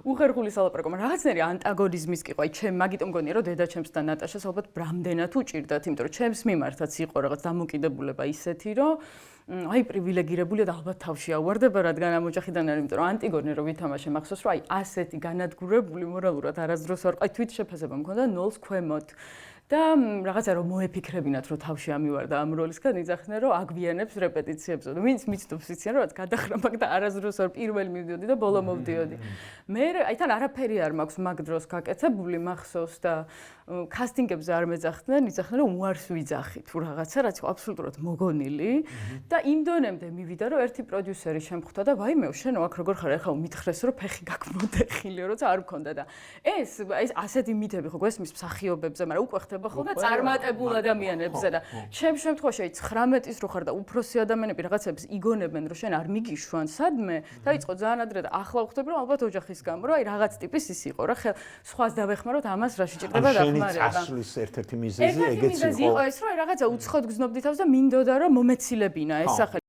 უხერხული სალაპარაკო, მაგრამ რაღაცნაირი ანტაგონიზმის კი ყო, აი ჩემ მაგიტომ მგონია რომ დედაჩემს და ნატაშას ალბათ ბრამდენად უჭირდათ, იმიტომ რომ ჩემს მიმართაც იყო რაღაც დამოკიდებულება ისეთი, რომ აი პრივილეგირებული და ალბათ თავში ავარდება, რადგან ამ ოჯახიდან არის, იმიტომ რომ ანტიგონე რო ვითამაშე მახსოვს, რომ აი ასეთი განადგურებული მორალურად არასდროს არ ყავ, თვით შეფასება მქონდა 0-ს ქვემოთ. და რაღაცა რომ მოეფიქრებინათ რომ თავში ამივარდა ამ როლისგან იძახდნენ რომ აგვიანებს რეპეტიციებზე. ვინც მიცდობს იციან რომ გაдаხრა მაგ და არასდროს არ პირველი მივდიოდი და ბოლო მოვდიოდი. მე აი თან არაფერი არ მაქვს მაგ დროს გაკეთებული მახსოვს და კასტინგებზე არ მეძახდნენ, იძახდნენ რომ უარს ვიძახი თუ რაღაცა რაც აბსოლუტურად მოგონილი და იმ დონემდე მივიდა რომ ერთი პროდიუსერი შემხვდა და ვაიმეო შენო აქ როგორ ხარ ახლა მითხრეს რომ ფეხი გაგმოდეხილი როცა არ მქონდა და ეს ასეთი მითები ხო გვესმის მსახიობებზე, მაგრამ უკვე ხდება ხოლმე წარმატებულ ადამიანებზე და ჩემ შემთხვევაში აი 19-ის რო ხარ და უფროსი ადამიანები რაღაცებს იგონებენ რომ შენ არ მიგიშვან სადმე დაიწყო ძალიან ადრე და ახლა ვხვდები რომ ალბათ ოჯახის გამო რომ აი რაღაც ტიპის ის იყო რა სხვას დავეხმაროთ ამას რა შეჭირდება დახმარება წასვლის ერთ-ერთი მიზეზი ეგეც იყო ეს რომ რაღაცა უცხოდ გზნობდი თავს და მინდოდა რომ მომეცილებინა ეს სახელი